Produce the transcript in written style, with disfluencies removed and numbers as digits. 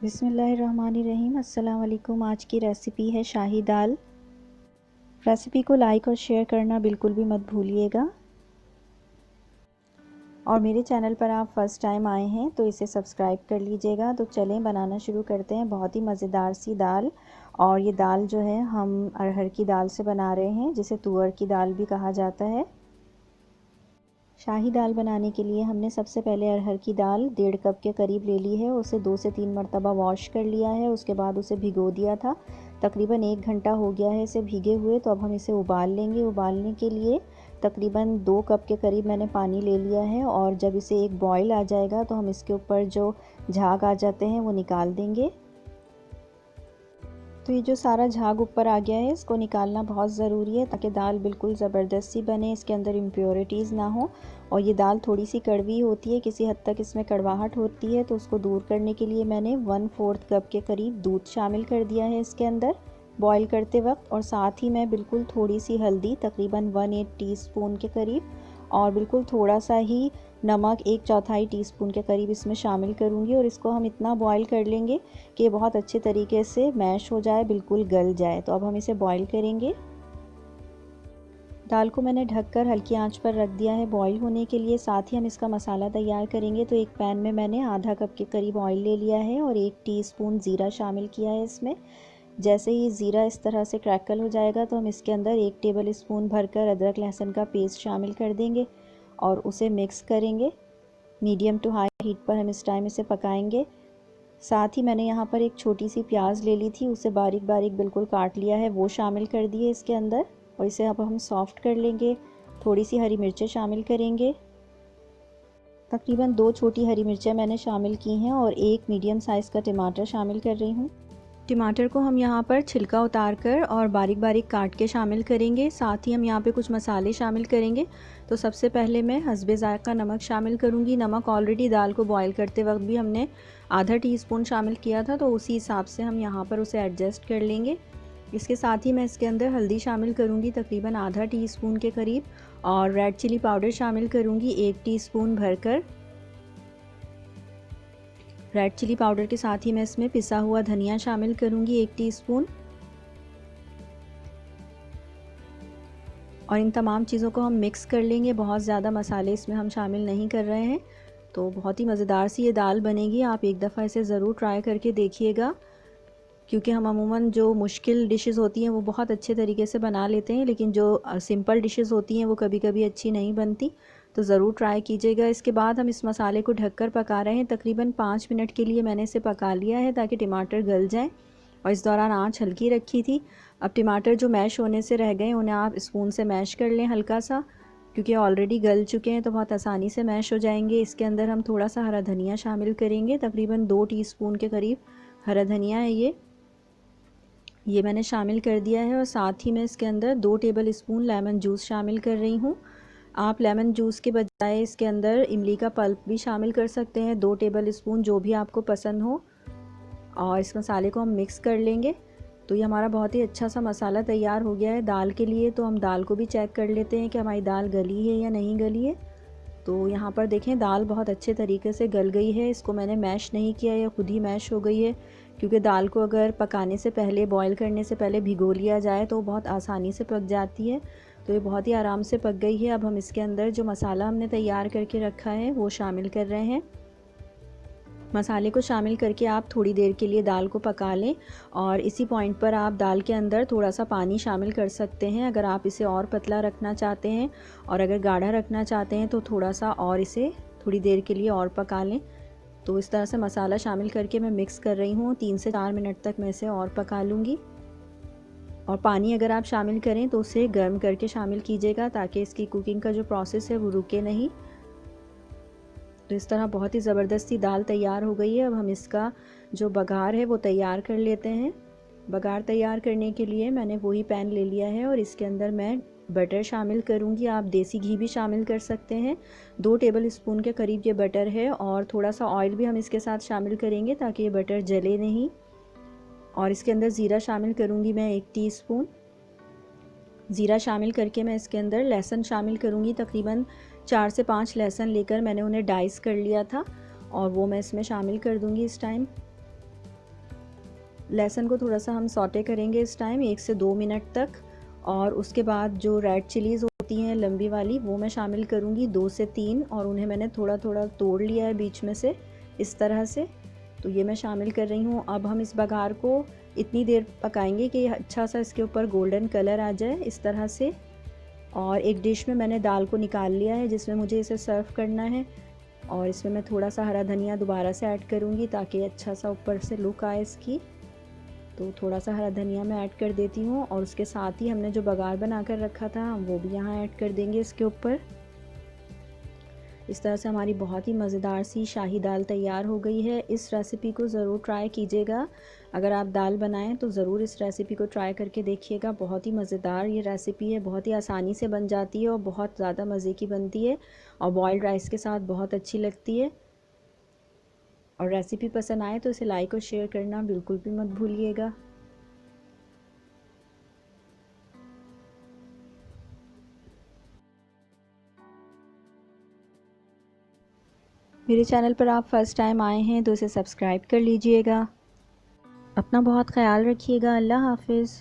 बिस्मिल्लाहिर्रहमानिर्रहीम। अस्सलाम वालेकुम। आज की रेसिपी है शाही दाल। रेसिपी को लाइक और शेयर करना बिल्कुल भी मत भूलिएगा। और मेरे चैनल पर आप फर्स्ट टाइम आए हैं तो इसे सब्सक्राइब कर लीजिएगा। तो चलें बनाना शुरू करते हैं। बहुत ही मज़ेदार सी दाल, और ये दाल जो है हम अरहर की दाल से बना रहे हैं, जिसे तुअर की दाल भी कहा जाता है। शाही दाल बनाने के लिए हमने सबसे पहले अरहर की दाल 1.5 कप के करीब ले ली है। उसे 2 से 3 मरतबा वॉश कर लिया है। उसके बाद उसे भिगो दिया था। तकरीबन 1 घंटा हो गया है इसे भीगे हुए। तो अब हम इसे उबाल लेंगे। उबालने के लिए तकरीबन 2 कप के करीब मैंने पानी ले लिया है, और जब इसे एक बॉयल आ जाएगा तो हम इसके ऊपर जो झाग आ जाते हैं वो निकाल देंगे। तो ये जो सारा झाग ऊपर आ गया है, इसको निकालना बहुत ज़रूरी है ताकि दाल बिल्कुल ज़बरदस्त सी बने, इसके अंदर इम्प्योरिटीज़ ना हो। और ये दाल थोड़ी सी कड़वी होती है, किसी हद तक इसमें कड़वाहट होती है। तो उसको दूर करने के लिए मैंने 1/4 कप के करीब दूध शामिल कर दिया है इसके अंदर बॉईल करते वक्त। और साथ ही मैं बिल्कुल थोड़ी सी हल्दी, तकरीबन 1/8 टीस्पून के करीब, और बिल्कुल थोड़ा सा ही नमक 1/4 टीस्पून के करीब इसमें शामिल करूँगी। और इसको हम इतना बॉईल कर लेंगे कि बहुत अच्छे तरीके से मैश हो जाए, बिल्कुल गल जाए। तो अब हम इसे बॉईल करेंगे। दाल को मैंने ढककर हल्की आंच पर रख दिया है बॉईल होने के लिए। साथ ही हम इसका मसाला तैयार करेंगे। तो एक पैन में मैंने आधा कप के करीब ऑयल ले लिया है और 1 टीस्पून ज़ीरा शामिल किया है इसमें। जैसे ही ज़ीरा इस तरह से क्रैकल हो जाएगा तो हम इसके अंदर 1 टेबल स्पून भरकर अदरक लहसुन का पेस्ट शामिल कर देंगे और उसे मिक्स करेंगे। मीडियम टू हाई हीट पर हम इस टाइम इसे पकाएंगे। साथ ही मैंने यहाँ पर एक छोटी सी प्याज ले ली थी, उसे बारीक बारीक बिल्कुल काट लिया है, वो शामिल कर दिए इसके अंदर। और इसे अब हम सॉफ्ट कर लेंगे। थोड़ी सी हरी मिर्चें शामिल करेंगे। तकरीबन 2 छोटी हरी मिर्चें मैंने शामिल की हैं और 1 मीडियम साइज़ का टमाटर शामिल कर रही हूँ। टमाटर को हम यहाँ पर छिलका उतार कर और बारीक बारीक काट के शामिल करेंगे। साथ ही हम यहाँ पे कुछ मसाले शामिल करेंगे। तो सबसे पहले मैं हस्बे ज़ायक़ा नमक शामिल करूँगी। नमक ऑलरेडी दाल को बॉईल करते वक्त भी हमने आधा टीस्पून शामिल किया था, तो उसी हिसाब से हम यहाँ पर उसे एडजस्ट कर लेंगे। इसके साथ ही मैं इसके अंदर हल्दी शामिल करूँगी, तकरीबन आधा टीस्पून के करीब, और रेड चिली पाउडर शामिल करूँगी 1 टीस्पून भरकर। रेड चिली पाउडर के साथ ही मैं इसमें पिसा हुआ धनिया शामिल करूँगी 1 टीस्पून। और इन तमाम चीज़ों को हम मिक्स कर लेंगे। बहुत ज़्यादा मसाले इसमें हम शामिल नहीं कर रहे हैं। तो बहुत ही मज़ेदार सी ये दाल बनेगी। आप एक दफ़ा इसे ज़रूर ट्राई करके देखिएगा, क्योंकि हम अमूमन जो मुश्किल डिशेस होती हैं वो बहुत अच्छे तरीके से बना लेते हैं, लेकिन जो सिंपल डिशेस होती हैं वो कभी कभी अच्छी नहीं बनती। तो ज़रूर ट्राई कीजिएगा। इसके बाद हम इस मसाले को ढककर पका रहे हैं। तकरीबन 5 मिनट के लिए मैंने इसे पका लिया है ताकि टमाटर गल जाए, और इस दौरान आंच हल्की रखी थी। अब टमाटर जो मैश होने से रह गए उन्हें आप स्पून से मैश कर लें हल्का सा, क्योंकि ऑलरेडी गल चुके हैं तो बहुत आसानी से मैश हो जाएंगे। इसके अंदर हम थोड़ा सा हरा धनिया शामिल करेंगे, तकरीबन 2 टीस्पून के करीब हरा धनिया है ये मैंने शामिल कर दिया है। और साथ ही मैं इसके अंदर 2 टेबल स्पून लेमन जूस शामिल कर रही हूँ। आप लेमन जूस के बजाय इसके अंदर इमली का पल्प भी शामिल कर सकते हैं, 2 टेबल स्पून, जो भी आपको पसंद हो। और इस मसाले को हम मिक्स कर लेंगे। तो ये हमारा बहुत ही अच्छा सा मसाला तैयार हो गया है दाल के लिए। तो हम दाल को भी चेक कर लेते हैं कि हमारी दाल गली है या नहीं गली है। तो यहाँ पर देखें, दाल बहुत अच्छे तरीके से गल गई है। इसको मैंने मैश नहीं किया, या खुद ही मैश हो गई है, क्योंकि दाल को अगर पकाने से पहले, बॉईल करने से पहले भिगो लिया जाए तो बहुत आसानी से पक जाती है। तो ये बहुत ही आराम से पक गई है। अब हम इसके अंदर जो मसाला हमने तैयार करके रखा है वो शामिल कर रहे हैं। मसाले को शामिल करके आप थोड़ी देर के लिए दाल को पका लें, और इसी पॉइंट पर आप दाल के अंदर थोड़ा सा पानी शामिल कर सकते हैं अगर आप इसे और पतला रखना चाहते हैं, और अगर गाढ़ा रखना चाहते हैं तो थोड़ा सा और इसे थोड़ी देर के लिए और पका लें। तो इस तरह से मसाला शामिल करके मैं मिक्स कर रही हूँ। 3 से 4 मिनट तक मैं इसे और पका लूँगी। और पानी अगर आप शामिल करें तो उसे गर्म करके शामिल कीजिएगा, ताकि इसकी कुकिंग का जो प्रोसेस है वो रुके नहीं। तो इस तरह बहुत ही ज़बरदस्ती दाल तैयार हो गई है। अब हम इसका जो बघार है वो तैयार कर लेते हैं। बघार तैयार करने के लिए मैंने वही पैन ले लिया है और इसके अंदर मैं बटर शामिल करूंगी। आप देसी घी भी शामिल कर सकते हैं। 2 टेबल स्पून के करीब ये बटर है, और थोड़ा सा ऑयल भी हम इसके साथ शामिल करेंगे ताकि ये बटर जले नहीं। और इसके अंदर ज़ीरा शामिल करूंगी मैं 1 टीस्पून। ज़ीरा शामिल करके मैं इसके अंदर लहसुन शामिल करूंगी। तकरीबन 4 से 5 लहसुन लेकर मैंने उन्हें डाइस कर लिया था, और वो मैं इसमें शामिल कर दूंगी इस टाइम। लहसुन को थोड़ा सा हम सौटे करेंगे इस टाइम 1 से 2 मिनट तक। और उसके बाद जो रेड चिलीज़ होती हैं लंबी वाली, वो मैं शामिल करूँगी 2 से 3, और उन्हें मैंने थोड़ा थोड़ा तोड़ लिया है बीच में से इस तरह से। तो ये मैं शामिल कर रही हूँ। अब हम इस बघार को इतनी देर पकाएंगे कि अच्छा सा इसके ऊपर गोल्डन कलर आ जाए इस तरह से। और एक डिश में मैंने दाल को निकाल लिया है जिसमें मुझे इसे सर्व करना है। और इसमें मैं थोड़ा सा हरा धनिया दोबारा से ऐड करूँगी ताकि अच्छा सा ऊपर से लुक आए इसकी। तो थोड़ा सा हरा धनिया मैं ऐड कर देती हूँ, और उसके साथ ही हमने जो बघार बना कर रखा था हम वो भी यहाँ ऐड कर देंगे इसके ऊपर। इस तरह से हमारी बहुत ही मज़ेदार सी शाही दाल तैयार हो गई है। इस रेसिपी को ज़रूर ट्राई कीजिएगा। अगर आप दाल बनाएं तो ज़रूर इस रेसिपी को ट्राई करके देखिएगा। बहुत ही मज़ेदार ये रेसिपी है, बहुत ही आसानी से बन जाती है और बहुत ज़्यादा मज़े की बनती है, और बॉइल्ड राइस के साथ बहुत अच्छी लगती है। और रेसिपी पसंद आए तो इसे लाइक और शेयर करना बिल्कुल भी मत भूलिएगा। मेरे चैनल पर आप फर्स्ट टाइम आए हैं तो इसे सब्सक्राइब कर लीजिएगा। अपना बहुत ख्याल रखिएगा। अल्लाह हाफिज़।